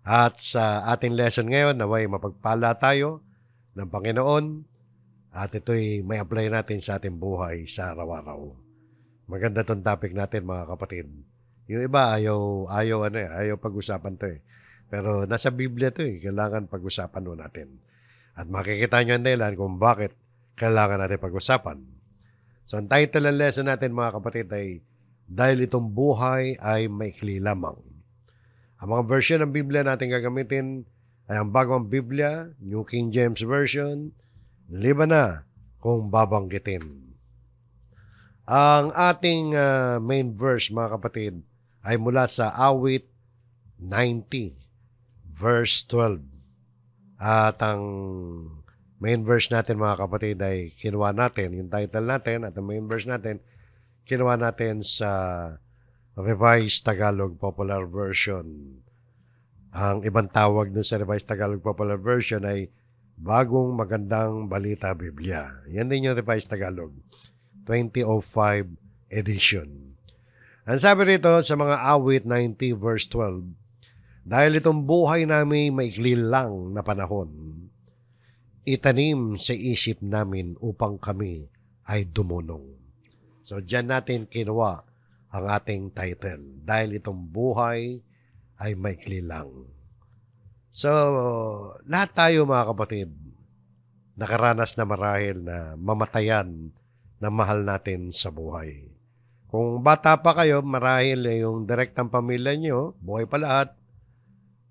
At sa ating lesson ngayon, naway mapagpala tayo ng Panginoon at ito'y may apply natin sa ating buhay sa araw-araw. Maganda tong topic natin mga kapatid. Yung iba ayaw pag-usapan to eh. Pero nasa Biblia to eh, kailangan pag-usapan mo natin. At makikita nyo ang dahilan kung bakit kailangan natin pag-usapan. So ang title ng lesson natin mga kapatid ay Dahil itong buhay ay maikli lamang. Ang mga version ng Biblia natin gagamitin ay ang Bagong Biblia, New King James Version, liban na kung babanggitin. Ang ating main verse mga kapatid ay mula sa Awit 90, verse 12. At ang main verse natin mga kapatid ay kinuha natin, yung title natin at ang main verse natin, kinuha natin sa Revised Tagalog Popular Version. Ang ibang tawag dun sa Revised Tagalog Popular Version ay Bagong Magandang Balita Biblia. Yan din yung Revised Tagalog 2005 edition. Ang sabi rito sa mga Awit 90 verse 12, dahil itong buhay namin maikli lang na panahon, itanim sa isip namin upang kami ay dumunong. So, dyan natin kinuha ang ating title. Dahil itong buhay ay maikli lang. So, lahat tayo mga kapatid, nakaranas na marahil na mamatayan na mahal natin sa buhay. Kung bata pa kayo, marahil yung direktang pamilya nyo, buhay pa lahat.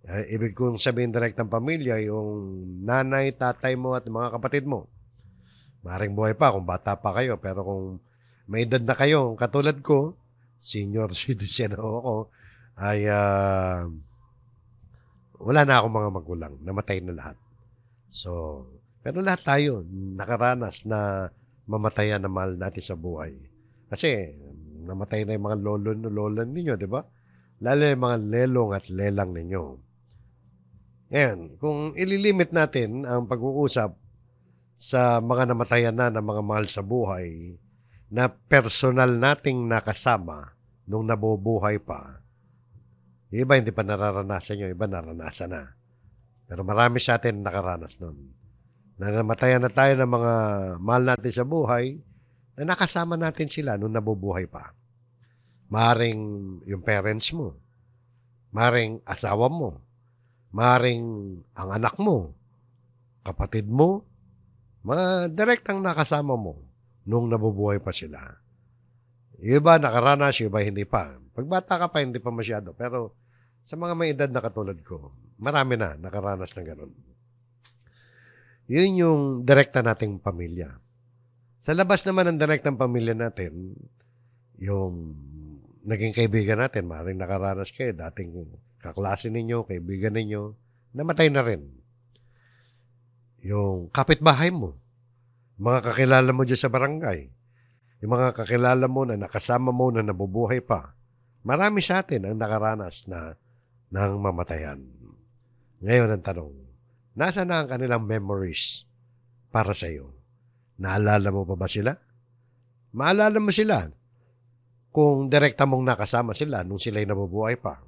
Ibig kong sabihin direktang pamilya, yung nanay, tatay mo at mga kapatid mo. Maring buhay pa kung bata pa kayo, pero kung may edad na kayo, katulad ko, senior citizen ako, ay wala na akong mga magulang, namatay na lahat. So, pero lahat tayo nakaranas na mamatayan na mahal natin sa buhay. Kasi namatay na yung mga lola ninyo, di ba? Lalo yung mga lelong at lelang ninyo. Ngayon, kung ililimit natin ang pag-uusap sa mga namatayan na ng mga mahal sa buhay, na personal nating nakasama nung nabubuhay pa, yung iba hindi pa nararanasan yun, iba naranasan na. Pero marami sa atin nakaranas nun. Na namatayan na tayo ng mga mahal natin sa buhay, na nakasama natin sila nung nabubuhay pa. Maring yung parents mo, maring asawa mo, maring ang anak mo, kapatid mo, mga direktang nakasama mo nung nabubuhay pa sila. Yung iba nakaranas, yung iba hindi pa. Pag bata ka pa, hindi pa masyado. Pero sa mga may edad na katulad ko, marami na nakaranas ng ganun. Yun yung direkta nating pamilya. Sa labas naman ng direktang pamilya natin, yung naging kaibigan natin, maaaring nakaranas kayo, dating kaklase ninyo, kaibigan ninyo, namatay na rin. Yung kapitbahay mo, mga kakilala mo dyan sa barangay, yung mga kakilala mo na nakasama mo na nabubuhay pa, marami sa atin ang nakaranas na ng mamatayan. Ngayon ang tanong, nasa na ang kanilang memories para sa iyo? Naalala mo pa ba sila? Maalala mo sila kung direkta mong nakasama sila nung sila'y nabubuhay pa.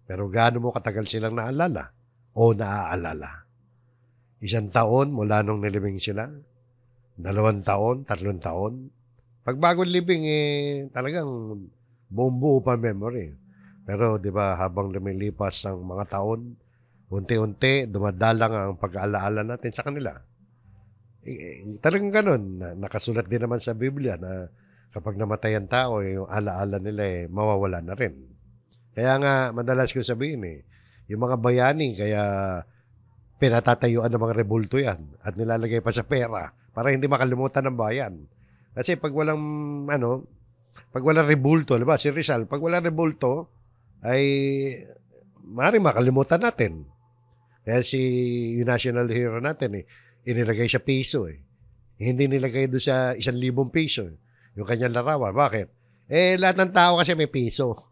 Pero gaano mo katagal silang naalala o naaalala? 1 taon mula nung nilibing sila? 2 taon, 3 taon. Pag bagong libing, talagang buong-buo pa memory. Pero, di ba, habang lumilipas ang mga taon, unti-unti, dumadalang ang pag-aalaala natin sa kanila. Talagang ganun. Nakasulat din naman sa Biblia na kapag namatay ang tao, yung alaala nila, mawawala na rin. Kaya nga, madalas ko sabihin, yung mga bayani, kaya pinatatayuan ng mga rebulto yan at nilalagay pa sa pera para hindi makalimutan ng bayan. Kasi pag walang rebulto, diba? Si Rizal, pag walang rebulto, ay maaaring makalimutan natin. Kaya yung national hero natin, inilagay sa piso. Hindi nilagay doon sa 1,000 piso. Yung kanyang larawan. Bakit? Lahat ng tao kasi may piso.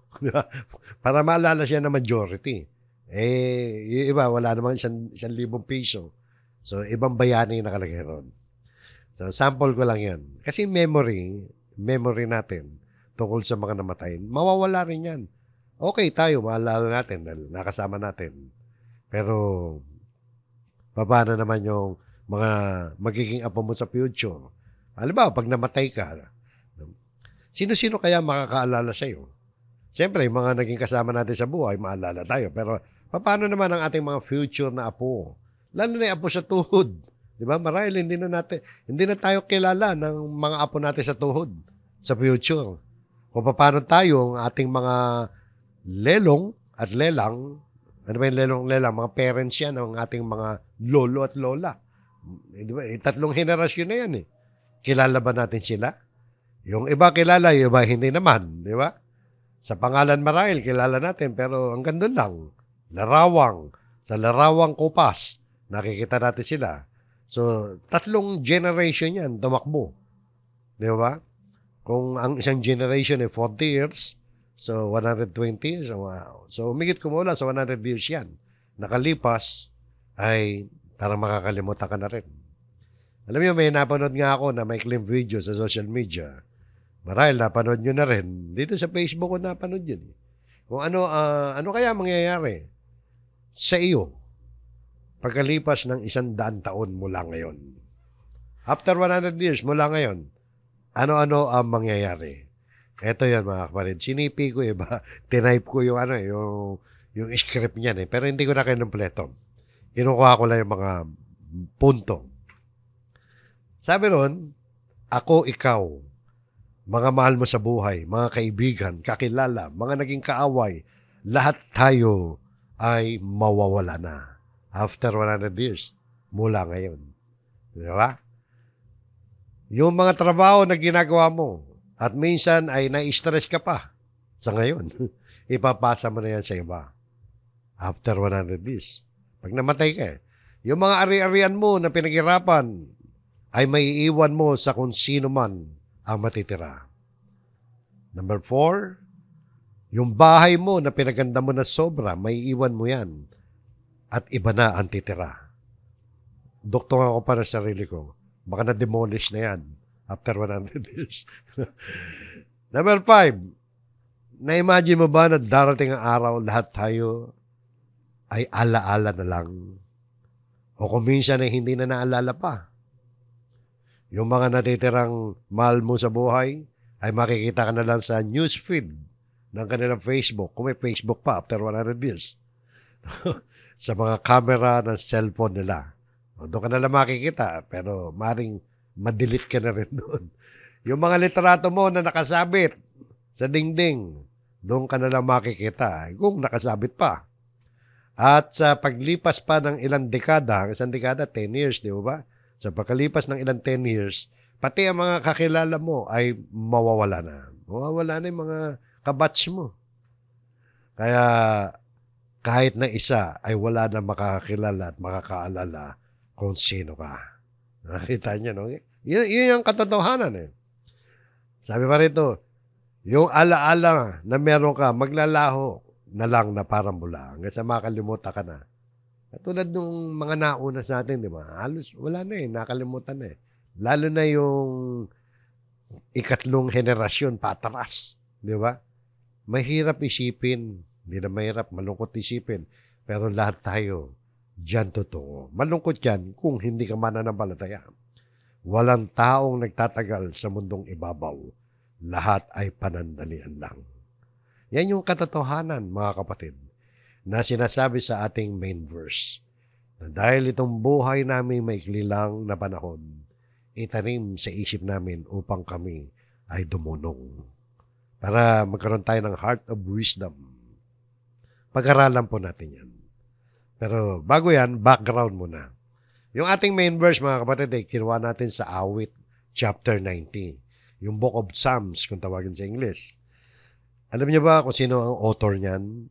Para maalala siya ng majority. Yung iba, wala namang 1,000 piso. So, ibang bayani nakalagay ron. So, sample ko lang yan. Kasi memory natin tungkol sa mga namatay, mawawala rin yan. Okay tayo, maalala natin dahil nakasama natin. Pero, paano naman yung mga magiging apo mo sa future? Halimbawa, pag namatay ka, sino-sino kaya makakaalala sa'yo? Siyempre, yung mga naging kasama natin sa buhay, maalala tayo. Pero, paano naman ang ating mga future na apo? Lalo na yung apo sa tuhod. Di ba? Marahil hindi na tayo kilala ng mga apo natin sa tuhod, sa future. Kung paano tayo, ang ating mga lelong at lelang, ano ba yung lelong-lelang? Mga parents yan, ang ating mga lolo at lola. Di ba? 3 henerasyon na yan eh. Kilala ba natin sila? Yung iba kilala, yung iba hindi naman. Di ba? Sa pangalan marahil, kilala natin, pero hanggang doon lang. Larawang. Sa Larawang Kupas, nakikita natin sila. So, 3 generation yan, tumakbo. Di ba? Kung ang isang generation ay 40 years, so 120 years, wow. So, umigit kumula sa 100 years yan. Nakalipas, ay parang makakalimutan ka na rin. Alam niyo, may napanood nga ako na may clip video sa social media. Marahil napanood nyo na rin. Dito sa Facebook ko napanood yun. Kung ano kaya mangyayari sa iyo pagkalipas ng 100 taon mula ngayon. After 100 years mula ngayon, ano-ano ang mangyayari? Ito yan mga kapatid. Sinipi ko iba. Tinype ko yung yung script niyan eh. Pero hindi ko na kinumpleto. Kinukuha ko lang yung mga punto. Sabi ron, ako, ikaw, mga mahal mo sa buhay, mga kaibigan, kakilala, mga naging kaaway, lahat tayo ay mawawala na after 100 years mula ngayon. Di ba? Yung mga trabaho na ginagawa mo at minsan ay na-stress ka pa sa ngayon, ipapasa mo na yan sa iba after 100 years. Pag namatay ka, yung mga ari-arian mo na pinaghirapan ay maiiwan mo sa kung sino man ang matitira. Number 4, yung bahay mo na pinaganda mo na sobra, may iwan mo yan. At iba na ang titira. Doktor ako para sa sarili ko. Baka na-demolish na yan after 100 years. Number 5, na-imagine mo ba na darating ang araw, lahat tayo ay alaala na lang? O kung minsan ay hindi na naalala pa. Yung mga natitirang mahal mo sa buhay, ay makikita ka na lang sa newsfeed ng kanilang Facebook, kung may Facebook pa after 100 years. Sa mga camera ng cellphone nila. Doon ka na lang makikita, pero maring madelete ka na rin doon. Yung mga litrato mo na nakasabit sa dingding, doon ka na lang makikita, kung nakasabit pa. At sa paglipas pa ng ilang dekada, isang dekada, 10 years, di ba? Sa pagkalipas ng ilang 10 years, pati ang mga kakilala mo ay mawawala na. Mawawala na yung mga kabatch mo. Kaya kahit na isa ay wala na makakilala at makakaalala kung sino ka. Nakita niyo, no? Yun yung katotohanan eh. Sabi pa rito, yung alaala na meron ka, maglalaho na lang na parang bula. Hanggang sa makalimutan ka na. Katulad nung mga nauna sa atin, di ba? Halos wala na eh, nakalimutan na eh. Lalo na yung ikatlong henerasyon pataras, di ba? Mahirap isipin, hindi na mahirap, malungkot isipin, pero lahat tayo diyan totoo. Malungkot yan kung hindi ka mananampalataya. Walang taong nagtatagal sa mundong ibabaw. Lahat ay panandalian lang. Yan yung katotohanan, mga kapatid, na sinasabi sa ating main verse. Na dahil itong buhay namin maikli lang na panahon, itanim sa isip namin upang kami ay dumunong. Para magkaroon tayo ng heart of wisdom. Pag-aralan po natin yan. Pero bago yan, background muna. Yung ating main verse, mga kapatid, ay kinuha natin sa Awit, chapter 90. Yung Book of Psalms, kung tawagin sa English. Alam niyo ba kung sino ang author niyan?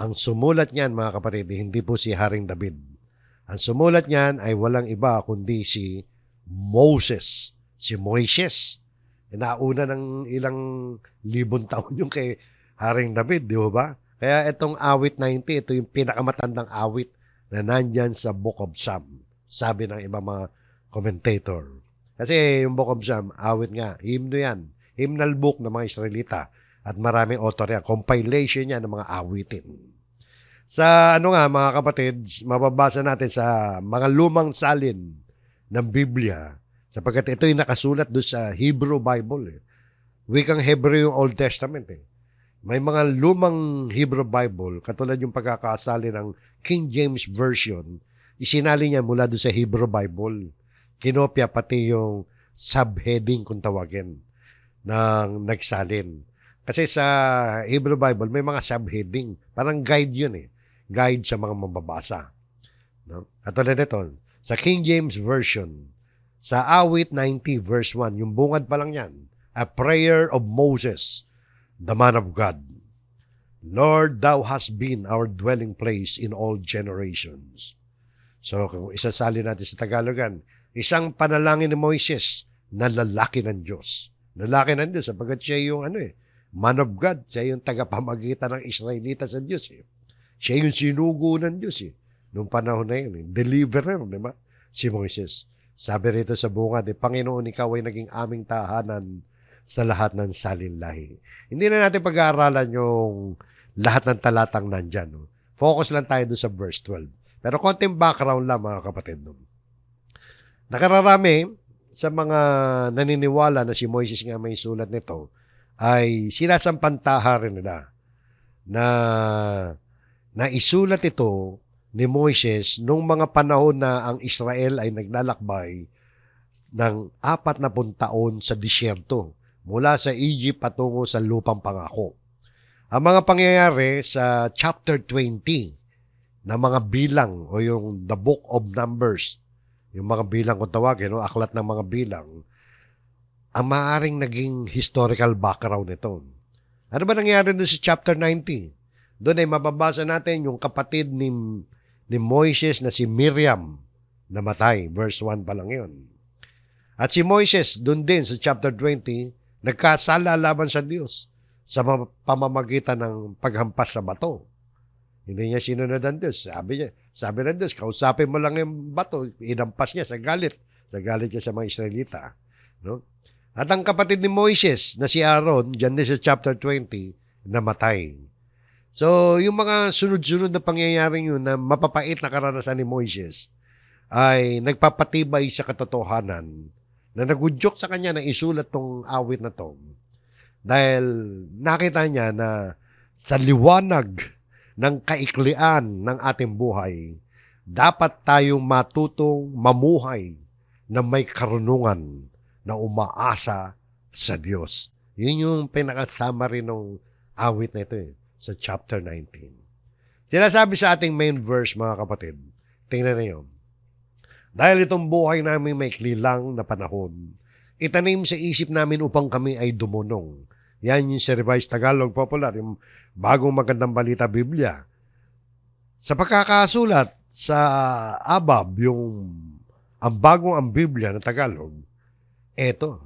Ang sumulat niyan, mga kapatid, hindi po si Haring David. Ang sumulat niyan ay walang iba kundi si Moses. Si Moises. Nauna ng ilang libon taon yung kay Haring David, di ba? Kaya itong Awit 90, ito yung pinakamatandang awit na nandyan sa Book of Psalm. Sabi ng ibang mga commentator. Kasi yung Book of Psalm, awit nga, hymno yan. Hymnal book ng mga Israelita. At maraming author yan. Compilation yan ng mga awitin. Sa ano nga mga kapatid, mababasa natin sa mga lumang salin ng Biblia sapagkat ito'y nakasulat doon sa Hebrew Bible. Wikang Hebrew yung Old Testament. May mga lumang Hebrew Bible, katulad yung pagkakasali ng King James Version, isinali niya mula doon sa Hebrew Bible. Kinopya pati yung subheading kung tawagin ng nagsalin. Kasi sa Hebrew Bible, may mga subheading. Parang guide yun Guide sa mga mababasa. No? Katulad nito, sa King James Version, sa Awit 90 verse 1, yung bungad pa lang yan, a prayer of Moses, the man of God. Lord, Thou hast been our dwelling place in all generations. So, kung isasali natin sa Tagalogan, isang panalangin ni Moises na lalaki ng Diyos. Lalaki ng Diyos, sapagkat siya yung man of God. Siya yung tagapamagitan ng Israelita sa Diyos. Siya yung sinugo ng Diyos. Noong panahon na yun. Deliverer, di ba? Si Moises. Sabi rito sa bungad, Panginoon, ikaw ay naging aming tahanan sa lahat ng salinlahi. Hindi na natin pag-aaralan yung lahat ng talatang nandyan. No? Focus lang tayo doon sa verse 12. Pero konting background lang mga kapatid. No? Nakararami sa mga naniniwala na si Moises nga may sulat nito ay sinasampantaha rin nila na isulat ito ni Moises nung mga panahon na ang Israel ay naglalakbay ng 40 taon sa disyerto mula sa Egypt patungo sa lupang pangako. Ang mga pangyayari sa chapter 20 na mga bilang o yung the book of Numbers, yung mga bilang kung tawagin, aklat ng mga bilang, ang maaaring naging historical background nito. Ano ba nangyari doon sa chapter 90? Doon ay mababasa natin yung kapatid ni Moises na si Miriam namatay. Verse 1 pa lang yun. At si Moises, doon din sa chapter 20, nagkasala laban sa Diyos sa pamamagitan ng paghampas sa bato. Hindi niya sinunod ang Diyos. Sabi ng Diyos, kausapin mo lang yung bato, inampas niya sa galit. Sa galit niya sa mga Israelita. No? At ang kapatid ni Moises na si Aaron, dyan din sa chapter 20, namatay. So, yung mga sunod-sunod na pangyayaring yun na mapapait na karanasan ni Moises ay nagpapatibay sa katotohanan na nagudyok sa kanya na isulat tong awit na to. Dahil nakita niya na sa liwanag ng kaiklian ng ating buhay, dapat tayong matutong mamuhay na may karunungan na umaasa sa Diyos. Yun yung pinaka-summary ng awit na ito sa chapter 19. Sinasabi sa ating main verse, mga kapatid, tingnan niyo. Dahil itong buhay namin may klilang na panahon, itanim sa isip namin upang kami ay dumunong. Yan yung sa Revised Tagalog Popular, yung bagong magandang balita Biblia. Sa pagkakasulat sa ABAB, ang bagong ang Biblia na Tagalog, eto.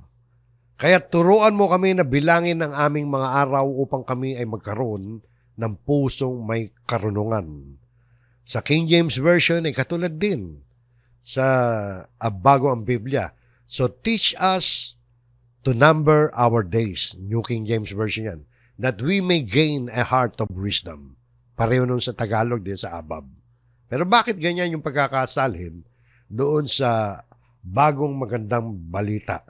Kaya turuan mo kami na bilangin ang aming mga araw upang kami ay magkaroon ng pusong may karunungan. Sa King James Version ay katulad din sa bago ang Biblia. So teach us to number our days. New King James Version yan. That we may gain a heart of wisdom. Pareho nun sa Tagalog din sa ABAB. Pero bakit ganyan yung pagkakasalin doon sa bagong magandang balita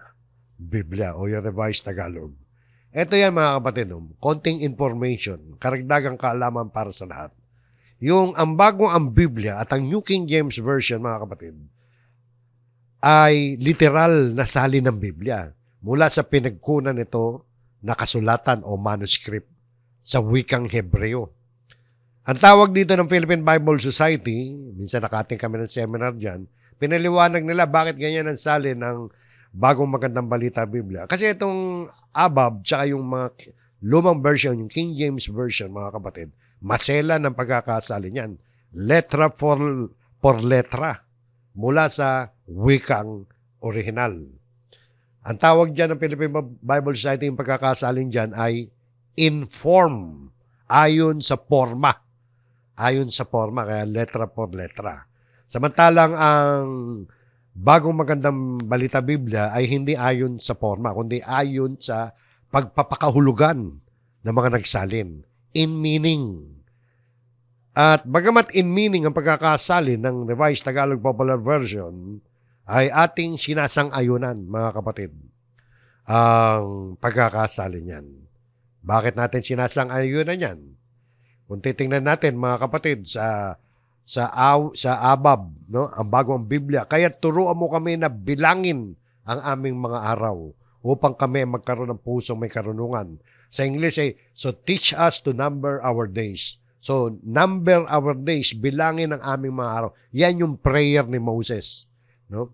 Biblia o yung Revised Tagalog? Ito yan mga kapatid, konting information, karagdagang kaalaman para sa lahat. Yung ang bagong ang Biblia at ang New King James Version, mga kapatid, ay literal na salin ng Biblia mula sa pinagkunan nito na kasulatan o manuscript sa wikang Hebreo. Ang tawag dito ng Philippine Bible Society, minsan nakating kami ng seminar dyan, pinaliwanag nila bakit ganyan ang salin ng bagong magandang balita Biblia. Kasi itong ABAB, tsaka yung mga lumang version, yung King James Version, mga kapatid, masela ng pagkakasali niyan. Letra for letra mula sa wikang original. Ang tawag dyan ng Philippine Bible Society, yung pagkakasalin dyan ay inform, ayon sa forma. Ayon sa forma, kaya letra for letra. Samantalang ang bagong magandang balita Biblia ay hindi ayon sa forma, kundi ayon sa pagpapakahulugan ng mga nagsalin. In meaning, At bagamat in meaning ang pagkakasali ng Revised Tagalog Popular Version ay ating sinasang-ayunan, mga kapatid, ang pagkakasali niyan. Bakit natin sinasang-ayunan yan? Kung titingnan natin, mga kapatid, sa Abab, no, ang bagong Biblia, kaya turuan mo kami na bilangin ang aming mga araw upang kami magkaroon ng pusong may karunungan. Sa English ay, so teach us to number our days. So, number our days, bilangin ang aming mga araw. Yan yung prayer ni Moses. No?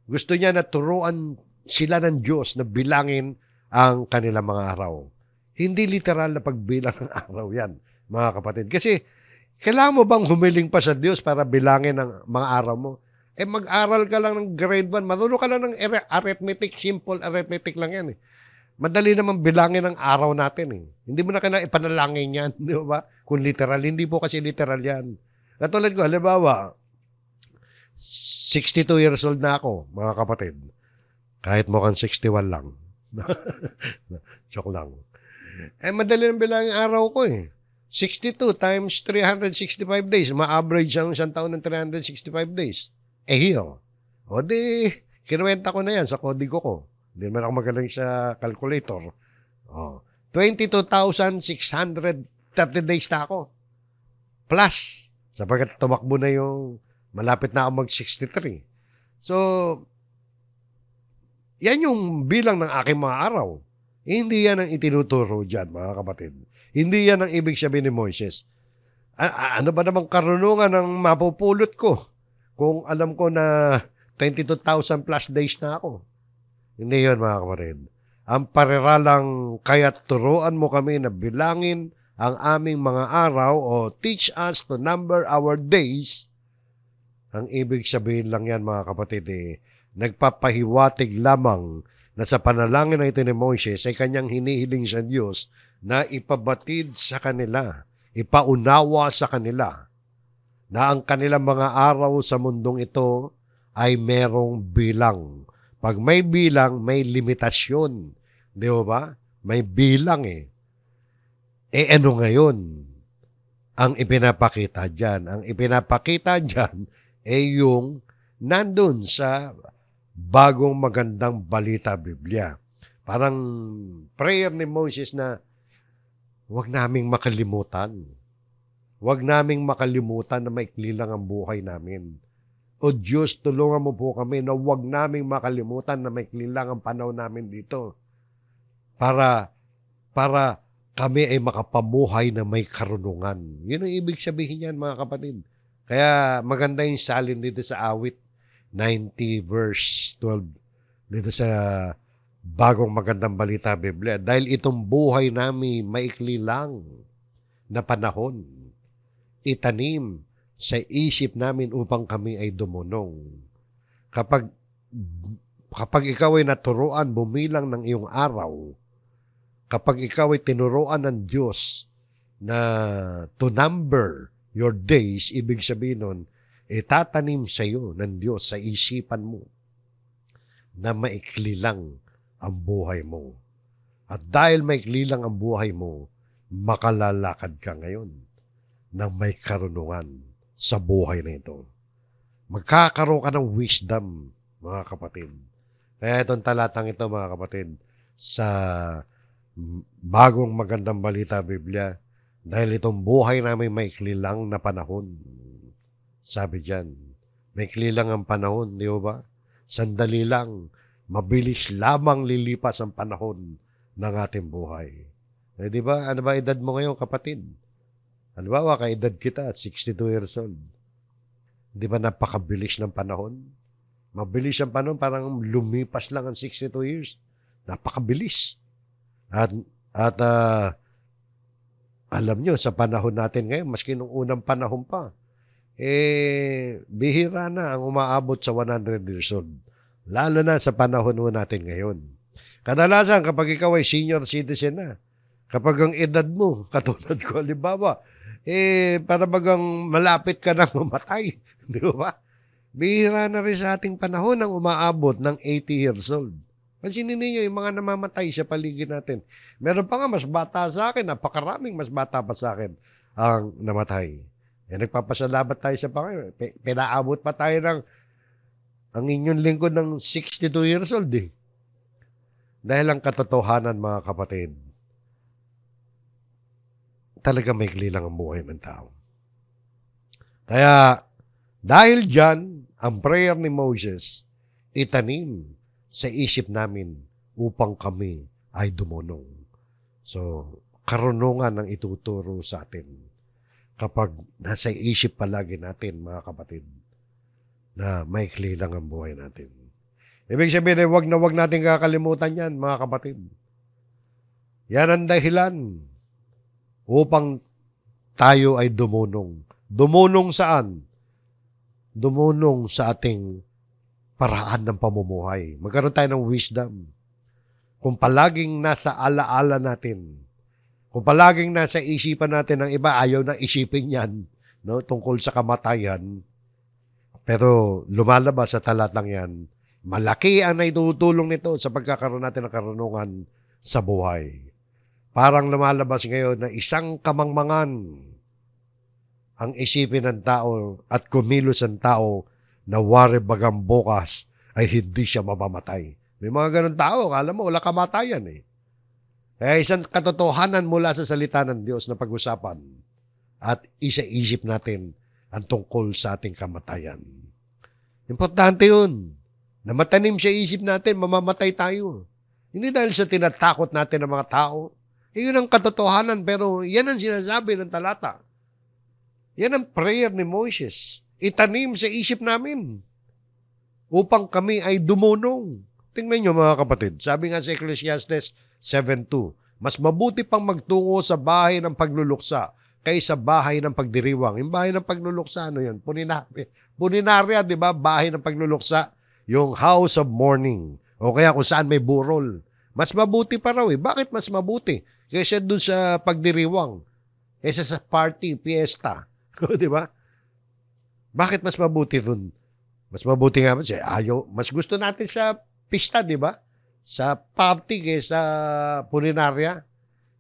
Gusto niya na turuan sila ng Diyos na bilangin ang kanilang mga araw. Hindi literal na pagbilang ng araw yan, mga kapatid. Kasi, kailangan mo bang humiling pa sa Diyos para bilangin ang mga araw mo? Mag-aral ka lang ng grade 1, marunong ka lang ng arithmetic, simple arithmetic lang yan. Madali naman bilangin ang araw natin. Hindi mo na kailangan ipanalangin yan, di ba? Kung literal, hindi po kasi literal yan. Katulad ko, halimbawa, 62 years old na ako, mga kapatid. Kahit mukhang 61 lang. Joke lang. Madali nang bilangin ang araw ko 62 times 365 days. Ma-average ang isang taon ng 365 days. Here. O di, kinuwenta ko na yan sa kodigo ko. Hindi naman ako magaling sa calculator. 22,630 days na ako. Plus, sapagkat tumakbo na yung malapit na ako mag-63. So, yan yung bilang ng aking mga araw. Hindi yan ang itinuturo dyan, mga kapatid. Hindi yan ang ibig sabihin ni Moises. Ano ba namang karunungan ang mapupulot ko kung alam ko na 22,000 plus days na ako? Hindi yun, mga kapatid. Ang pariralang kaya't turuan mo kami na bilangin ang aming mga araw o teach us to number our days. Ang ibig sabihin lang yan, mga kapatid, nagpapahiwatig lamang na sa panalangin na ito ni Moises ay kanyang hinihiling sa Diyos na ipabatid sa kanila, ipaunawa sa kanila na ang kanilang mga araw sa mundong ito ay merong bilang. Pag may bilang, may limitasyon. Di ba? May bilang ano ngayon ang ipinapakita dyan? Ang ipinapakita dyan ay yung nandun sa bagong magandang balita Biblia. Parang prayer ni Moses na huwag naming makalimutan. Huwag naming makalimutan na maikli lang ang buhay namin. O Diyos, tulungan mo po kami na huwag naming makalimutan na maikli lang ang panahon namin dito. Para kami ay makapamuhay na may karunungan. Yun ang ibig sabihin yan, mga kapatid. Kaya maganda yung salin dito sa awit 90 verse 12 dito sa bagong magandang balita Biblia. Dahil itong buhay namin maikli lang na panahon, itanim sa isip namin upang kami ay dumunong. Kapag ikaw ay naturuan bumilang ng iyong araw, kapag ikaw ay tinuruan ng Diyos na to number your days, ibig sabihin nun, itatanim sa iyo ng Diyos sa isipan mo na maikli lang ang buhay mo. At dahil maikli lang ang buhay mo, makalalakad ka ngayon ng may karunungan sa buhay na ito. Magkakaroon ka ng wisdom, mga kapatid. Kaya itong talatang ito, mga kapatid, sa bagong magandang balita Biblia, dahil itong buhay namin maikli lang na panahon. Sabi diyan, maikli lang ang panahon, di ba? Sandali lang, mabilis lamang lilipas ang panahon ng ating buhay. Di ba? Ano ba edad mo ngayon, kapatid? Halimbawa, kaedad kita, 62 years old. Di ba napakabilis ng panahon? Mabilis ang panahon, parang lumipas lang ang 62 years. Napakabilis. At alam nyo, sa panahon natin ngayon, maski nung unang panahon pa, bihira na ang umaabot sa 100 years old. Lalo na sa panahon natin ngayon. Kadalasan, kapag ikaw ay senior citizen na, kapag ang edad mo, katulad ko, halimbawa, para bagang malapit ka na mamatay. Di ba? Bihira na rin sa ating panahon ang umaabot ng 80 years old. Pansinin ninyo yung mga namamatay sa paligid natin. Meron pa nga mas bata sa akin, napakaraming mas bata pa sa akin ang namatay. Nagpapasalamat tayo sa Panginoon. Pinaabot pa tayo ng ang inyong lingkod ng 62 years old eh. Dahil ang katotohanan, mga kapatid, talaga maikli lang ang buhay ng tao. Kaya, dahil dyan, ang prayer ni Moses, itanim sa isip namin upang kami ay dumunong. So, karunungan ang ituturo sa atin kapag nasa isip palagi natin, mga kapatid, na maikli lang ang buhay natin. Ibig sabihin ay wag na wag natin kakalimutan yan, mga kapatid. Yan ang dahilan upang tayo ay dumunong. Dumunong saan? Dumunong sa ating paraan ng pamumuhay. Magkaroon tayo ng wisdom. Kung palaging nasa alaala natin, kung palaging nasa isipan natin ng iba, ayaw na isipin yan, no, tungkol sa kamatayan, pero lumalabas sa talatang yan, malaki ang naitutulong nito sa pagkakaroon natin ng karunungan sa buhay. Parang lumalabas ngayon na isang kamangmangan ang isipin ng tao at kumilos ang tao na wari bagang bukas ay hindi siya mamamatay. May mga ganun tao, akala mo, wala kamatayan eh. Kaya isang katotohanan mula sa salita ng Diyos na pag-usapan at isa-isip natin ang tungkol sa ating kamatayan. Importante yun. Na matanim sa isip natin, mamamatay tayo. Hindi dahil sa tinatakot natin ng mga tao. Yun ang katotohanan, pero yan ang sinasabi ng talata. Yan ang prayer ni Moses. Itanim sa isip namin upang kami ay dumunong. Tingnan nyo mga kapatid, sabi nga sa Ecclesiastes 7:2, mas mabuti pang magtungo sa bahay ng pagluluksa kaysa bahay ng pagdiriwang. Yung bahay ng pagluluksa, ano yun? Puninaria, di ba? Bahay ng pagluluksa. Yung house of mourning. O kaya kung saan may burol. Mas mabuti pa raw eh. Bakit mas mabuti? Kaysa dun sa pagdiriwang. Kaysa sa party, fiesta. Di ba? Bakit mas mabuti dun? Mas mabuti nga ba? Mas gusto natin sa pista, di ba? Sa party kaysa puninaria.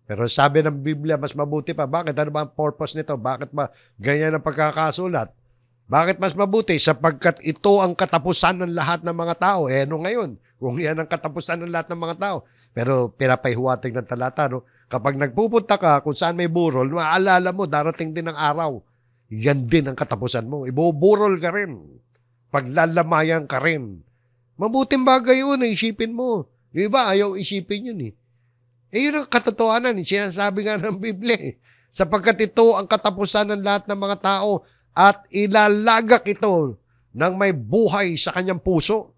Pero sabi ng Biblia, mas mabuti pa. Bakit? Ano ba ang purpose nito? Bakit ba ganyan ang pagkakasulat? Bakit mas mabuti? Sapagkat ito ang katapusan ng lahat ng mga tao. Ano ngayon? Kung yan ang katapusan ng lahat ng mga tao. Pero pinapahiwatig ng talata, no? Kapag nagpupunta ka kung saan may burol, maaalala mo, darating din ang araw. Yan din ang katapusan mo. Ibuburol ka rin. Paglalamayan ka rin. Mabuting bagay yun, isipin mo. Yung iba, ayaw isipin yun eh. Yun ang katotohanan. Sinasabi nga ng Biblia eh. Sapagkat ito ang katapusan ng lahat ng mga tao at ilalagak ito ng may buhay sa kanyang puso.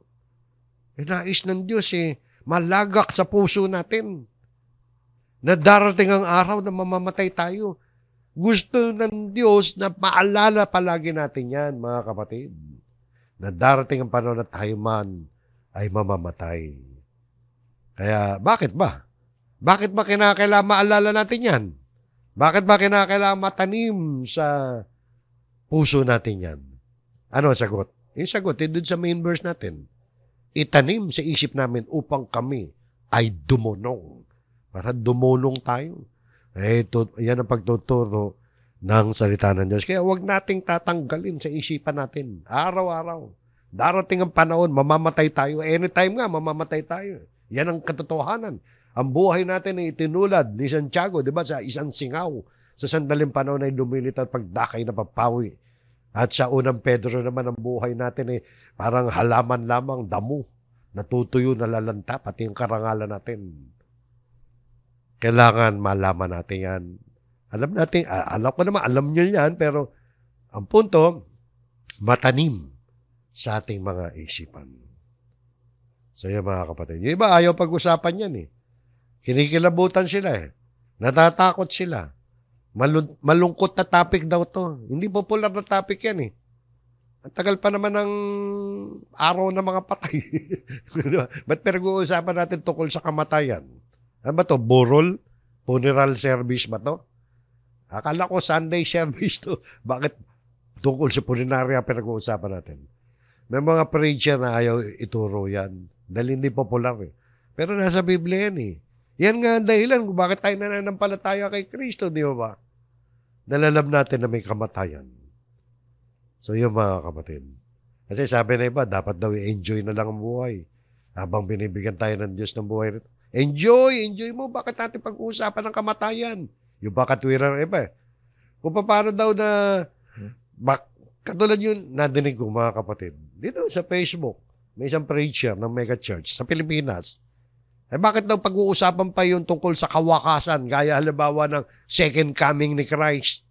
Nais ng Diyos eh, malagak sa puso natin. Na darating ang araw na mamamatay tayo. Gusto ng Diyos na paalala palagi natin yan, mga kapatid. Na darating ang panahon na tayo man ay mamamatay. Kaya, bakit ba? Bakit ba kinakailangan maalala natin yan? Bakit ba kinakailangan matanim sa puso natin yan? Ano ang sagot? Yung sagot, doon sa main verse natin. Itanim sa isip namin upang kami ay dumunong. Para dumunong tayo. Yan ang pagtuturo ng salita ng Diyos. Kaya huwag nating tatanggalin sa isipan natin. Araw-araw. Darating ang panahon, mamamatay tayo. Anytime nga, mamamatay tayo. Yan ang katotohanan. Ang buhay natin ay itinulad ni Santiago, di ba, sa isang singaw. Sa sandaling panahon ay lumilit at pagdakay na papawi. At sa unang Pedro naman, ang buhay natin ay parang halaman lamang, damo. Natutuyo, nalalanta, pati yung karangalan natin. Kailangan malaman natin yan. Alam ko naman, alam nyo yan, pero ang punto, matanim sa ating mga isipan. So yan mga kapatid. Yung iba, ayaw pag-usapan yan eh. Kinikilabutan sila eh. Natatakot sila. Malungkot na topic daw to. Hindi popular na topic yan eh. Ang tagal pa naman ng araw ng mga patay. Ba't pinag-uusapan natin tungkol sa kamatayan? Ano ba to? Burol? Funeral service ba to? Akala ko Sunday service to. Bakit tungkol sa puneraria pinag-uusapan natin? May mga preacher na ayaw ituro yan. Dahil hindi popular eh. Pero nasa Biblia yan eh. Yan nga ang dahilan kung bakit tayo nananampalataya kay Kristo, di ba? Dahil alam natin na may kamatayan. So yun mga kapatid. Kasi sabi na iba, dapat daw i-enjoy na lang ang buhay. Habang binibigyan tayo ng Diyos ng buhay rito. Enjoy mo. Bakit natin pag-uusapan ng kamatayan? Yung ba katwiran ng iba eh. Kung paano daw na, katulad yun, nadinig ko mga kapatid. Dito sa Facebook, may isang preacher ng mega church sa Pilipinas. Bakit daw pag-uusapan pa yun tungkol sa kawakasan, gaya halimbawa ng second coming ni Christ?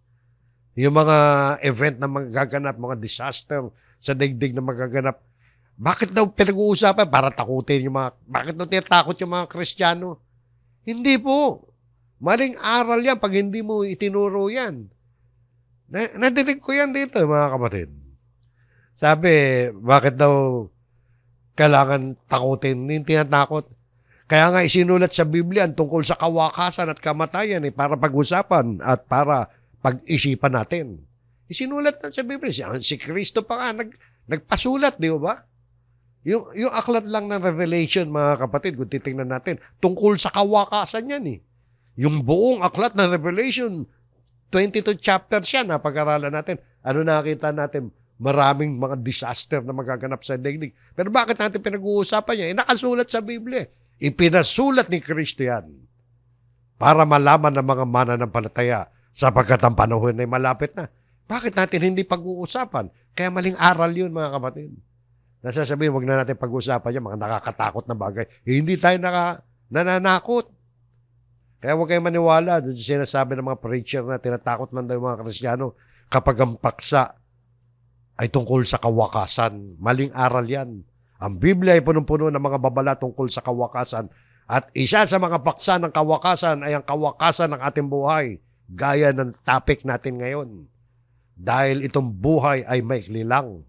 Yung mga event na magaganap, mga disaster sa daigdig na magaganap. Bakit daw pinag-uusapan? Para takutin yung bakit daw tinatakot yung mga Kristiyano? Hindi po. Maling aral yan pag hindi mo itinuro yan. Nadinig ko yan dito, mga kapatid. Sabi, bakit daw kailangan takutin? Hindi tinatakot. Kaya nga isinulat sa Biblia tungkol sa kawakasan at kamatayan para pag-usapan at para pag-isipan natin. Isinulat na sa Biblia. Si Kristo pa nga nagpasulat, di ba? Yung aklat lang ng Revelation, mga kapatid, kung titingnan natin, tungkol sa kawakasan yan eh. Yung buong aklat ng Revelation, 22 chapters yan, pag-aralan natin. Ano nakita natin? Maraming mga disaster na magaganap sa daigdig. Pero bakit natin pinag-uusapan yan? Nakasulat sa Biblia. Ipinasulat ni Kristo yan para malaman ng mga mananampalataya sapagkat ang panahon ay malapit na. Bakit natin hindi pag-uusapan? Kaya maling aral yun, mga kapatid. Nasasabihin, wag na natin pag-uusapan yan, mga nakakatakot na bagay. Hindi tayo nananakot. Kaya huwag kayong maniwala doon sa sinasabi ng mga preacher na tinatakot lang daw yung mga Kristiyano kapag ang paksa ay tungkol sa kawakasan. Maling aral yan. Ang Biblia ay punong-puno ng mga babala tungkol sa kawakasan. At isa sa mga paksa ng kawakasan ay ang kawakasan ng ating buhay. Gaya ng topic natin ngayon. Dahil itong buhay ay maikli lang.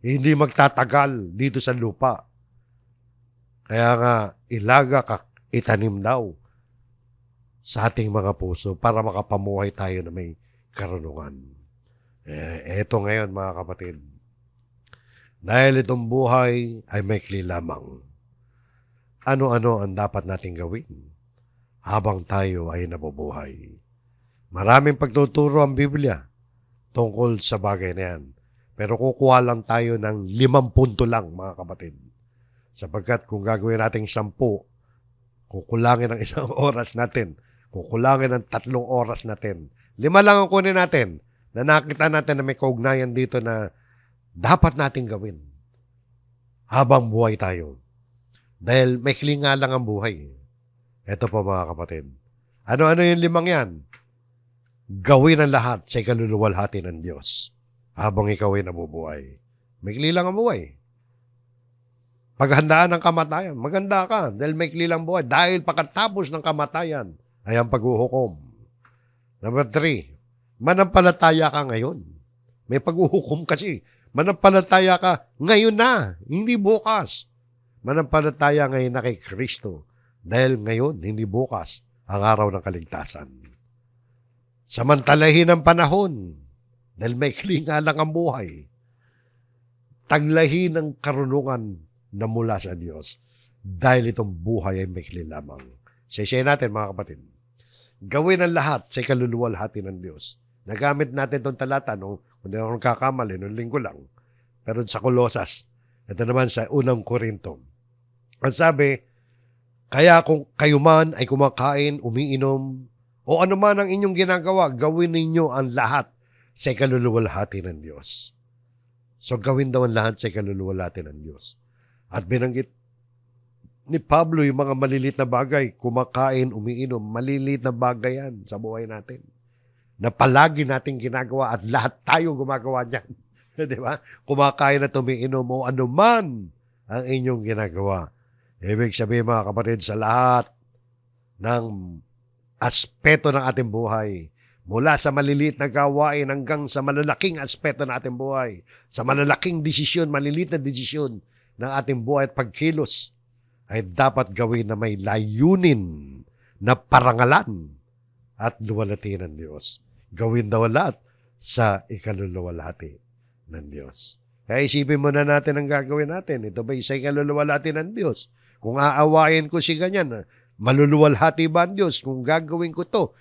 Hindi magtatagal dito sa lupa. Kaya nga, ilaga ka, itanim daw sa ating mga puso para makapamuhay tayo na may karunungan. Eto ngayon mga kapatid. Dahil itong buhay ay maikli lamang. Ano-ano ang dapat nating gawin habang tayo ay nabubuhay? Maraming pagtuturo ang Biblia tungkol sa bagay na yan. Pero kukuha lang tayo ng 5 punto lang, mga kapatid. Sapagkat kung gagawin natin 10, kukulangin ng 1 oras natin. Kukulangin ng 3 oras natin. 5 lang ang kunin natin na nakita natin na may kaugnayan dito na dapat nating gawin habang buhay tayo. Dahil may nga lang ang buhay. Ito po mga kapatid. Ano-ano yung 5 yan? Gawin ang lahat sa ikaluluwalhati ng Diyos habang ikaw ay nabubuhay. Maikli lang ang buhay. Paghandaan ng kamatayan, maganda ka dahil maikli lang buhay. Dahil pagkatapos ng kamatayan ay ang paghuhukom. Number 3, manampalataya ka ngayon. May paghuhukom kasi. Manampalataya ka ngayon na, hindi bukas. Manampalataya ngayon na kay Kristo dahil ngayon, hindi bukas, ang araw ng kaligtasan. Samantalahin ang panahon dahil may nga lang ang buhay. Taglahin ang karunungan na mula sa Diyos dahil itong buhay ay maikli lamang. Sisay natin mga kapatid. Gawin ang lahat sa ikaluluwalhati ng Diyos. Nagamit natin itong talata nung hindi ako nagkakamali, nung linggo lang. Pero sa Kolosas, ito naman sa 1 Korinto. Ang sabi, kaya kung kayo man ay kumakain, umiinom, o ano man ang inyong ginagawa, gawin ninyo ang lahat sa ikaluluwalhati ng Diyos. So gawin daw ang lahat sa ikaluluwalhati ng Diyos. At binanggit ni Pablo yung mga malilit na bagay, kumakain, umiinom, malilit na bagay yan sa buhay natin. Na palagi nating ginagawa at lahat tayo gumagawa niyan. Di ba? Kumakain at umiinom o anuman ang inyong ginagawa. Ibig sabihin mga kapatid, sa lahat ng aspeto ng ating buhay, mula sa maliliit na gawain hanggang sa malalaking aspeto ng ating buhay, sa malalaking desisyon, maliliit na desisyon ng ating buhay at pagkilos, ay dapat gawin na may layunin na parangalan at luwalhati ng Diyos. Gawin daw lahat sa ikaluluwalhati ng Diyos. Kaya isipin muna natin ang gagawin natin. Ito ba isa ikaluluwalhati ng Diyos? Kung aawayin ko si ganyan, maluluwalhati ba ang Diyos? Kung gagawin ko to,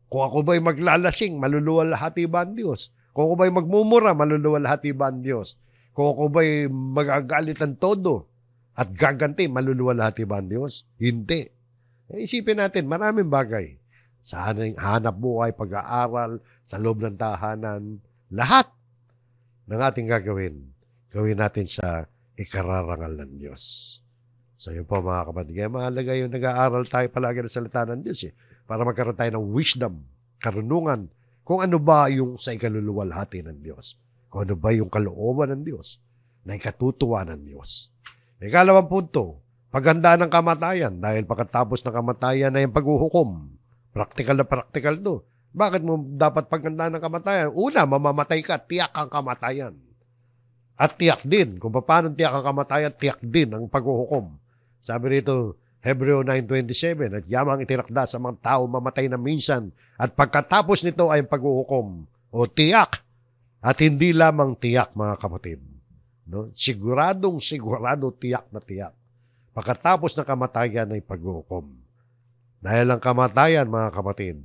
kung ako ba'y maglalasing, maluluwalhati ba ang Diyos? Kung ako ba'y magmumura, maluluwalhati ba ang Diyos? Kung ako ba'y magagalit ang todo at gaganti, maluluwalhati ba ang Diyos? Hindi. Isipin natin, maraming bagay. Sa hanap buhay, pag-aaral, sa loob ng tahanan, lahat ng ating gagawin natin sa ikararangal ng Diyos. So yun po mga kapatid, kaya mahalaga yung nag-aaral tayo palagi ng salita ng Diyos para magkaroon tayo ng wisdom, karunungan, kung ano ba yung sa ikaluluwalhati ng Diyos. Kung ano ba yung kalooban ng Diyos na ikatutuwa ng Diyos. Ikalawang punto, paghanda ng kamatayan dahil pagkatapos ng kamatayan na yung paghuhukom. Practical na practical to. Bakit mo dapat paghanda ng kamatayan? Una, mamamatay ka, tiyak ang kamatayan. At tiyak din, kung paano tiyak ang kamatayan, tiyak din ang paghuhukom. Sabi rito, Hebreo 9:27, at yamang itinakda sa mga tao mamatay na minsan, at pagkatapos nito ay paghuhukom, o tiyak, at hindi lamang tiyak mga kapatid. No? Sigurado tiyak na tiyak. Pagkatapos ng kamatayan ay paghuhukom. Dahil ang kamatayan mga kapatid,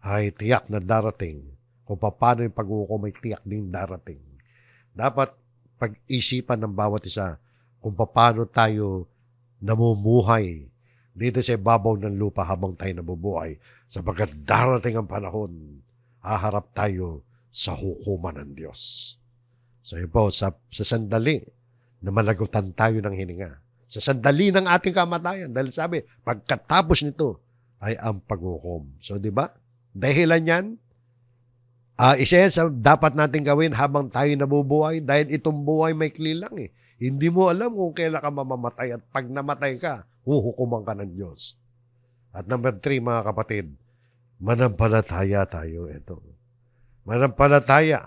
ay tiyak na darating. Kung paano yung paghuhukom ay tiyak din darating. Dapat pag-isipan ng bawat isa kung paano tayo namumuhay dito sa ibabaw ng lupa habang tayo nabubuhay. Sapagkat darating ang panahon, haharap tayo sa hukuman ng Diyos. So yun po, sa sandali na malagutan tayo ng hininga. Sa sandali ng ating kamatayan. Dahil sabi, pagkatapos nito ay ang paghukom. So di ba? Dahilan yan, isa yan sa dapat natin gawin habang tayo nabubuhay dahil itong buhay may lang eh. Hindi mo alam kung kailan ka mamamatay at pag namatay ka, huhukuman ka ng Diyos. At number 3 mga kapatid, manampalataya tayo. Ito. Manampalataya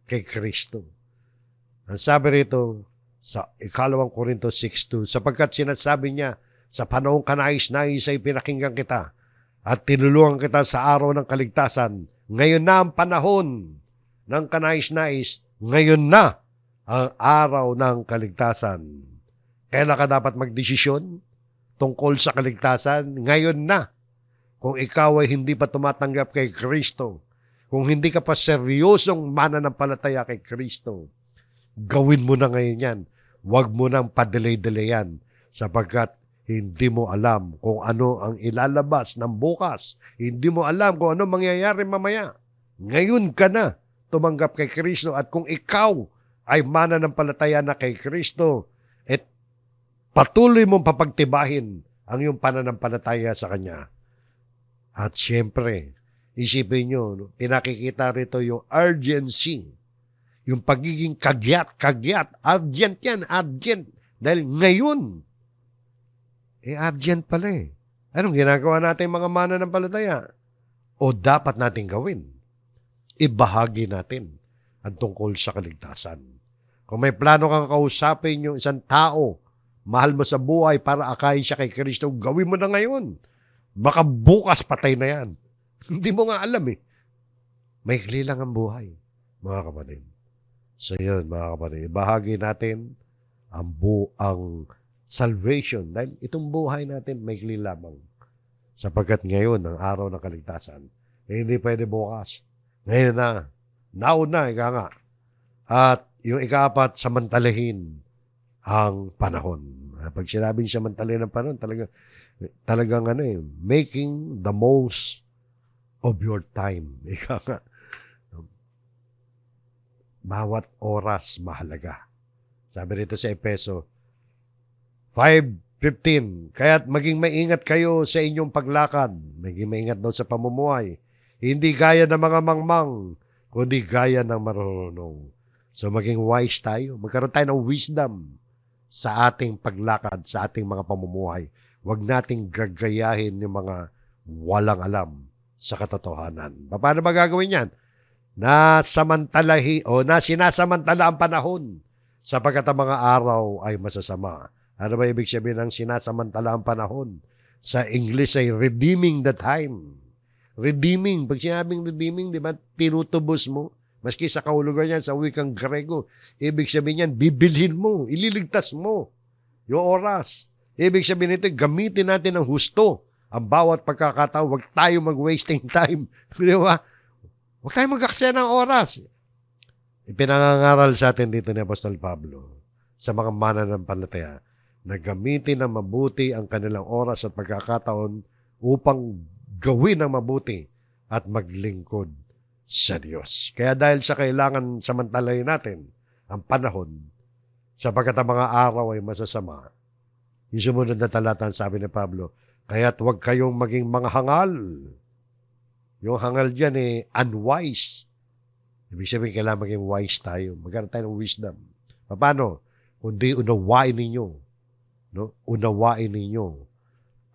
kay Kristo. Ang sabi rito sa 2 Korintos 6:2, sapagkat sinasabi niya, sa panahong kanais-nais ay pinakinggan kita at tinulungan kita sa araw ng kaligtasan. Ngayon na ang panahon ng kanais-nais, ngayon na ang araw ng kaligtasan. Kailan ka dapat magdesisyon tungkol sa kaligtasan? Ngayon na. Kung ikaw ay hindi pa tumatanggap kay Kristo, kung hindi ka pa seryosong mananampalataya kay Kristo, gawin mo na ngayon yan. Huwag mo nang padelay-delayan sapagkat hindi mo alam kung ano ang ilalabas ng bukas. Hindi mo alam kung ano mangyayari mamaya. Ngayon ka na tumanggap kay Kristo at kung ikaw ay mananampalataya na kay Kristo, at patuloy mong papagtibahin ang iyong pananampalataya sa Kanya. At siyempre, isipin nyo, no, pinakikita rito yung urgency, yung pagiging kagyat, urgent yan, urgent. Dahil ngayon, urgent pala eh. Anong ginagawa natin mga mananampalataya? O dapat natin gawin? Ibahagi natin ang tungkol sa kaligtasan. Kung may plano kang kausapin yung isang tao, mahal mo sa buhay para akayin siya kay Kristo, gawin mo na ngayon. Baka bukas patay na yan. Hindi mo nga alam eh. Maikli lang ang buhay, mga kapatid. So yun, mga kapatid, ibahagi natin ang salvation. Dahil itong buhay natin, maikli lamang. Sapagkat ngayon, ang araw ng kaligtasan, hindi pwede bukas. Ngayon na, now na, ika nga. At yung ika-4, samantalahin ang panahon. Pag sinabing samantalahin ang panahon, talagang making the most of your time. Ika nga. Bawat oras mahalaga. Sabi rito sa Efeso 5:15, kaya't maging maingat kayo sa inyong paglakad. Maging maingat daw sa pamumuhay. Hindi gaya ng mga mangmang, kundi gaya ng marunong. So maging wise tayo. Magkaroon tayo ng wisdom sa ating paglakad, sa ating mga pamumuhay. Huwag nating gagayahin yung mga walang alam sa katotohanan. Paano ba gagawin yan? Sinasamantala ang panahon sapagkat ang mga araw ay masasama. Ano ba ibig sabihin ng sinasamantala ang panahon? Sa English ay redeeming the time. Redeeming. Pag sinabing redeeming, di ba, tinutubos mo. Maski sa kahulugan yan, sa wikang Grego, ibig sabihin yan, bibilhin mo, ililigtas mo yung oras. Ibig sabihin nito, gamitin natin ng husto ang bawat pagkakataon. Huwag tayo mag-wasting time. Di ba? Huwag tayo mag-aksaya ng oras. Ipinangangaral sa atin dito ni Apostol Pablo sa mga mananampalataya na gamitin ng mabuti ang kanilang oras at pagkakataon upang gawin ang mabuti at maglingkod sa Diyos. Kaya dahil sa kailangan samantalahin natin ang panahon, sapagkat ang mga araw ay masasama, yung sumunod na talata, sabi ni Pablo, kaya't huwag kayong maging mga hangal. Yung hangal dyan unwise. Ibig sabihin, kailangan maging wise tayo. Magkaroon tayo ng wisdom. Paano? Kundi unawain ninyo. No? Unawain ninyo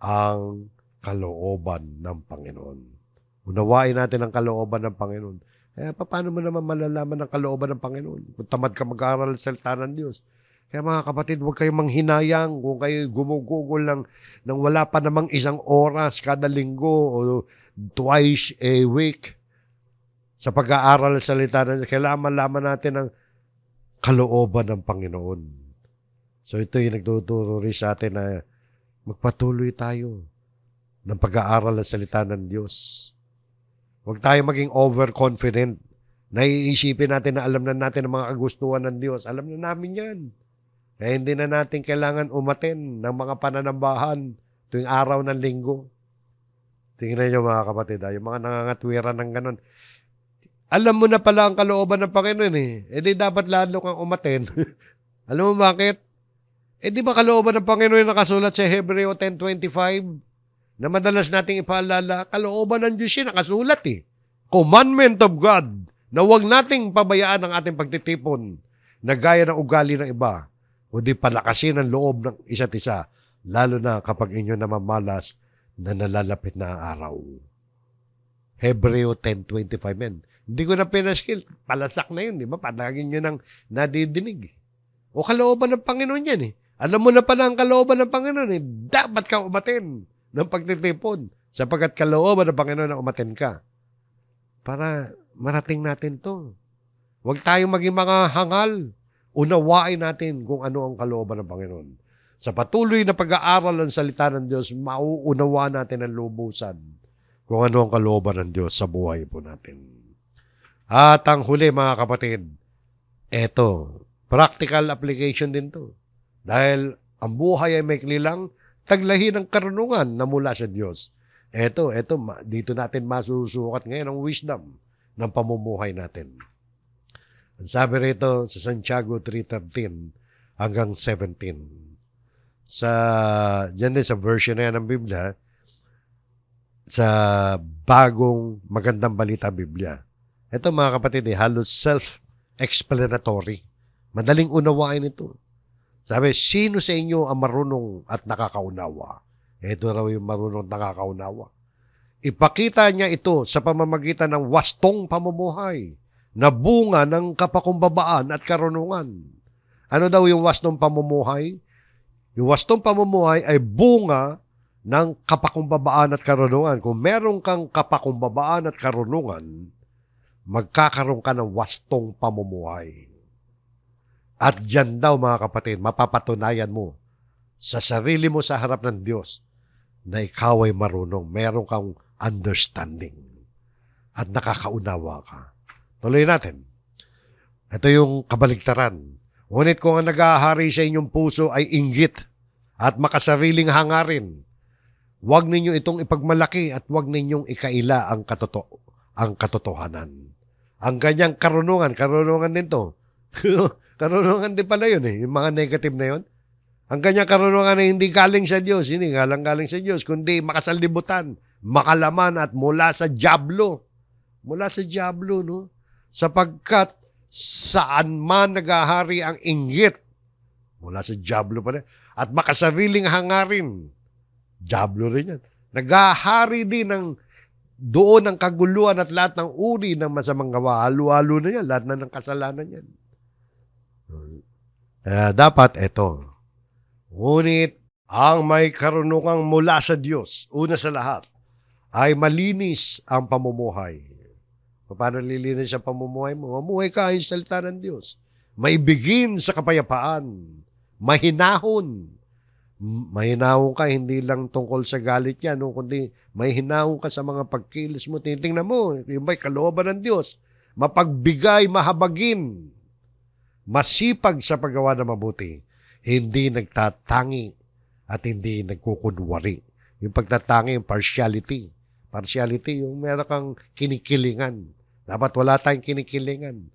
ang kalooban ng Panginoon. Unawain natin ang kalooban ng Panginoon. Kaya paano mo naman malalaman ang kalooban ng Panginoon? Kung tamad ka mag-aaral sa salita ng Diyos. Kaya mga kapatid, huwag kayong manghinayang kung kayo gumugugol ng wala pa namang isang oras kada linggo o twice a week sa pag-aaral sa salita ng Diyos. Kailangan malaman natin ang kalooban ng Panginoon. So ito yung nagtuturo rin sa atin na magpatuloy tayo ng pag-aaral sa salita ng Diyos. Huwag tayo maging overconfident. Naiisipin natin na alam na natin ang mga kagustuhan ng Diyos. Alam na namin yan. Kaya hindi na natin kailangan umaten ng mga pananambahan tuwing araw ng linggo. Tingnan niyo mga kapatid, yung mga nangangatwiran ng ganon. Alam mo na pala ang kalooban ng Panginoon di dapat lalo kang umaten. Alam mo bakit? Di ba kalooban ng Panginoon nakasulat sa Hebreo 10:25? Na madalas nating ipaalala, kalooban ng Diyos yun nakasulat Commandment of God na huwag nating pabayaan ang ating pagtitipon na gaya ng ugali ng iba. Kundi palakasin ang loob ng isa't isa, lalo na kapag inyo namamalas na nalalapit na ang araw. Hebreo 10:25 men. Hindi ko na pinaskill. Palasak na yun, di ba? Palagin nyo nang nadidinig. O kalooban ng Panginoon yan Alam mo na pala ang kalooban ng Panginoon Dapat ka umaten ng pagtitipon sapagkat kalooban ng Panginoon na umaten ka. Para marating natin to. Huwag tayong maging mga hangal. Unawain natin kung ano ang kalooban ng Panginoon. Sa patuloy na pag-aaral ng salita ng Diyos, mauunawa natin ang lubusan kung ano ang kalooban ng Diyos sa buhay po natin. At ang huli mga kapatid, eto, practical application din to. Dahil ang buhay ay maikli lang, taglahin ang karunungan na mula sa Diyos. Eto, dito natin masusukat ngayon ang wisdom ng pamumuhay natin. Ang sabi rito sa Santiago 3:13 hanggang 17. Diyan din sa version na yan ng Biblia, sa bagong magandang balita Biblia. Ito mga kapatid, halos self-explanatory. Madaling unawain ito. Sabi, sino sa inyo ang marunong at nakakaunawa? Ito raw yung marunong at nakakaunawa. Ipakita niya ito sa pamamagitan ng wastong pamumuhay na bunga ng kapakumbabaan at karunungan. Ano daw yung wastong pamumuhay? Yung wastong pamumuhay ay bunga ng kapakumbabaan at karunungan. Kung meron kang kapakumbabaan at karunungan, magkakaroon ka ng wastong pamumuhay. At diyan daw mga kapatid, mapapatunayan mo sa sarili mo sa harap ng Diyos na ikaw ay marunong. Meron kang understanding at nakakaunawa ka. Tuloy natin. Ito yung kabaligtaran. Ngunit kung ang nag-ahari sa inyong puso ay inggit at makasariling hangarin, huwag ninyo itong ipagmalaki at huwag ninyong ikaila ang katotohanan. Ang kanyang karunungan din to. Karunungan din pala yun yung mga negative na yun. Ang kanyang karunungan ay hindi galing sa Diyos, hindi galing sa Diyos, kundi makasalibutan, makalaman at mula sa dyablo. Mula sa dyablo, no? Sapagkat saan man nagahari ang inggit, mula sa dyablo pala, at makasariling hangarin, dyablo rin yan. Nagahari din ng doon ang kaguluhan at lahat ng uri ng masamang gawa. Halo-halo na yan, lahat na ng kasalanan yan. Dapat ito. Ngunit ang may karunungang mula sa Diyos, una sa lahat, ay malinis ang pamumuhay. Paano lilinis ang pamumuhay mo? Mamuhay ka ayon sa salita ng Diyos. Maibigin sa kapayapaan. Mahinahon. Mahinahon ka, hindi lang tungkol sa galit yan, kundi mahinahon ka sa mga pagkilos mo. Titingnan mo, yung may kalooban ng Diyos. Mapagbigay, mahabagin. masipag sa paggawa ng mabuti, hindi nagtatangi at hindi nagkukunwari. Yung pagtatangi, yung partiality. Partiality, yung meron kang kinikilingan. Dapat wala tayong kinikilingan.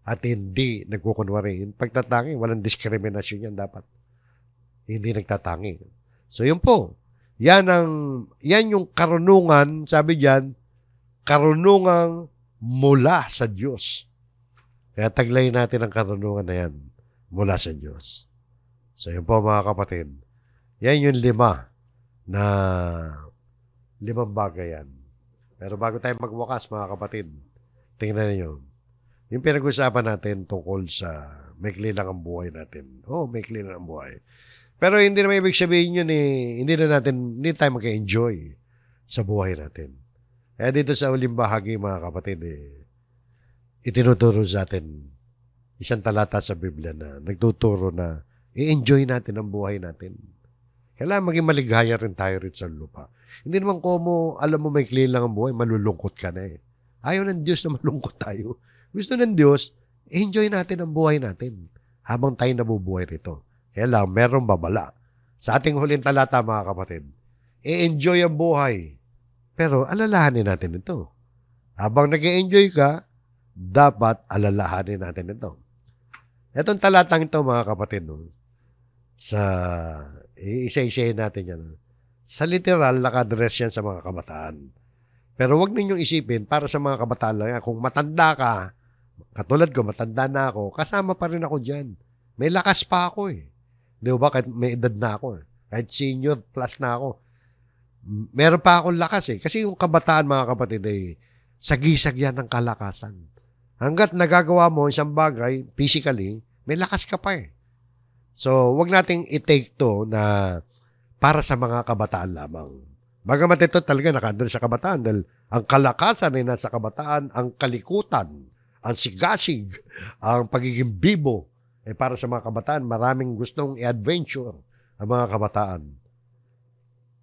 At hindi nagkukunwari. Yung pagtatangi, walang diskriminasyon yan dapat. Hindi nagtatangi. So yun po. Yan yung karunungan, sabi diyan, karunungang mula sa Diyos. Kaya taglayin natin ang karunungan na yan mula sa Diyos. So yun po mga kapatid. Yan yung limang bagay yan. Pero bago tayo magwakas mga kapatid, tingnan niyo. Yung pinag-usapan natin tungkol sa maikli lang ang buhay natin. Maikli lang ang buhay. Pero hindi naman ibig sabihin yun hindi tayo mag-enjoy sa buhay natin. Kaya dito sa uling bahagi mga kapatid, itinuturo sa atin isang talata sa Biblia na nagtuturo na i-enjoy natin ang buhay natin. Kailangan maging maligaya rin tayo rin sa lupa. Hindi naman alam mo maikli lang ang buhay, malulungkot ka na eh. Ayaw ng Diyos na malungkot tayo. Gusto ng Diyos, enjoy natin ang buhay natin habang tayo nabubuhay rito. Kaya lang, merong babala. Sa ating huling talata, mga kapatid, i-enjoy ang buhay. Pero alalahanin natin ito. Habang nag-enjoy ka, dapat alalahanin natin ito. Itong talatang ito, mga kapatid, sa isa-isayin natin yan. Sa literal, naka-address yan sa mga kabataan. Pero wag ninyong isipin, para sa mga kabataan lang yan, kung matanda ka, katulad ko, matanda na ako, kasama pa rin ako dyan. May lakas pa ako eh. Di ba? Kahit may edad na ako. Kahit senior plus na ako. Meron pa akong lakas eh. Kasi yung kabataan, mga kapatid, sagisag yan ng kalakasan. Hanggat nagagawa mo isang bagay, physically, may lakas ka pa eh. So, wag nating i-take to na para sa mga kabataan lamang. Bagamat ito talaga nakandun sa kabataan dahil ang kalakasan ay nasa kabataan, ang kalikutan, ang sigasig, ang pagiging bibo, para sa mga kabataan, maraming gustong i-adventure ang mga kabataan.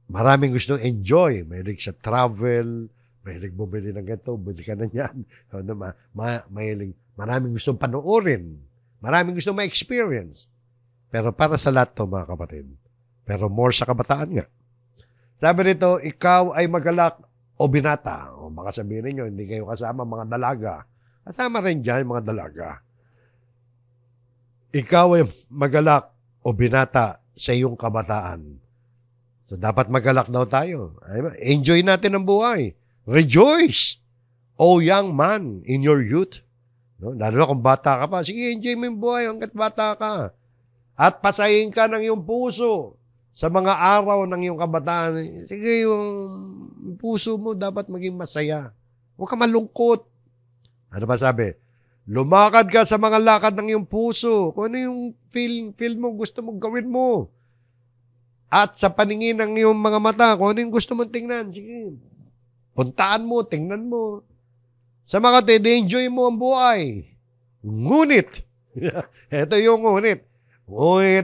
Maraming gustong enjoy. Mahilig sa travel, mahilig bumili ng ganito, bumili ka na yan. Maraming gustong panoorin. Maraming gustong ma-experience. Pero para sa lahat to mga kapatid. Pero more sa kabataan nga. Sabi nito, ikaw ay magalak o binata. O baka sabihin ninyo, hindi kayo kasama mga dalaga. Kasama rin dyan mga dalaga. Ikaw ay magalak o binata sa iyong kabataan. So, dapat magalak daw tayo. Enjoy natin ang buhay. Rejoice, O young man, in your youth. No? Lalo na kung bata ka pa. Sige, enjoy mo yung buhay hanggat bata ka. At pasayin ka ng iyong puso sa mga araw ng iyong kabataan. Sige, yung puso mo dapat maging masaya. Huwag ka malungkot. Ano ba sabi? Lumakad ka sa mga lakad ng iyong puso. Kung ano yung feel mo, gusto mong gawin mo. At sa paningin ng iyong mga mata, kung ano yung gusto mong tingnan, sige, puntaan mo, tingnan mo. Sa mga enjoy mo ang buhay. Ngunit, ito yung ngunit,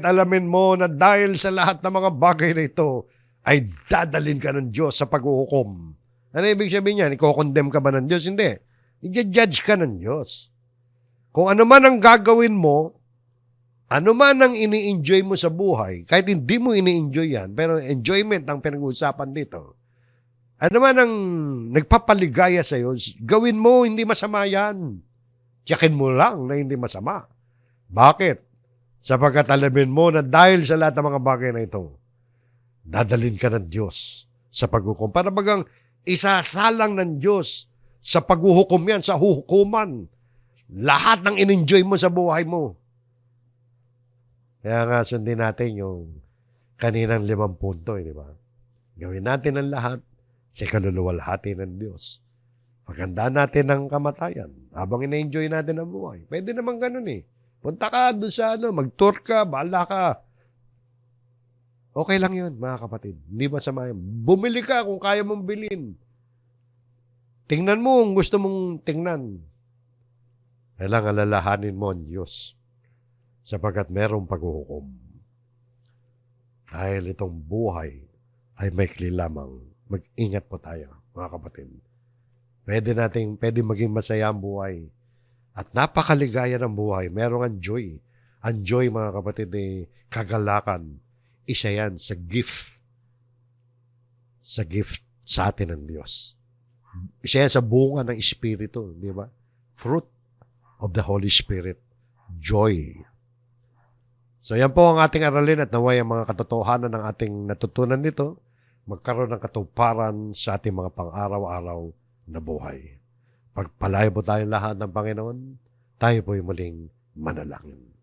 alamin mo na dahil sa lahat ng mga bagay na ito, ay dadalhin ka ng Diyos sa paghuhukom. Ano ibig sabihin niyan? Iko-condemn ka ba ng Diyos? Hindi. I-judge ka ng Diyos. Kung ano man ang gagawin mo, ano man ang ini-enjoy mo sa buhay, kahit hindi mo ini-enjoy yan, pero enjoyment ang pinag-uusapan dito, ano man ang nagpapaligaya sa iyo, gawin mo, hindi masama yan. Tiyakin mo lang na hindi masama. Bakit? Sapagkat alamin mo na dahil sa lahat ng mga bagay na ito, dadalhin ka ng Diyos sa paghukom. Para bagang isasalang ng Diyos sa paghuhukom yan, sa huhukuman. Lahat ng in-enjoy mo sa buhay mo. Kaya nga sundin natin yung kaninang 5 punto, di ba? Gawin natin ang lahat sa kaluluwalhati ng Diyos. Paghandaan natin ang kamatayan habang ina-enjoy natin ang buhay. Pwede naman ganun eh. Punta ka doon sa mag-tour ka, bahala ka. Okay lang yun, mga kapatid. Hindi masama yun. Bumili ka kung kaya mong bilhin. Tingnan mo kung gusto mong tingnan. Kailangan alalahanin mo ang Diyos sapagkat merong paghuhukom. Dahil itong buhay ay maikli lamang. Mag-ingat po tayo, mga kapatid. Pwede maging masaya ang buhay At napakaligaya ng buhay. Merong ang joy. Ang joy, mga kapatid, ay kagalakan. Isa yan sa gift. Sa gift sa atin ng Diyos. Isa yan sa bunga ng Espiritu, di ba? Fruit of the Holy Spirit. Joy. So yan po ang ating aralin at naway ang mga katotohanan ng ating natutunan nito magkaroon ng katuparan sa ating mga pang-araw-araw na buhay. Pagpalayo po tayong lahat ng Panginoon, tayo po'y muling manalangin.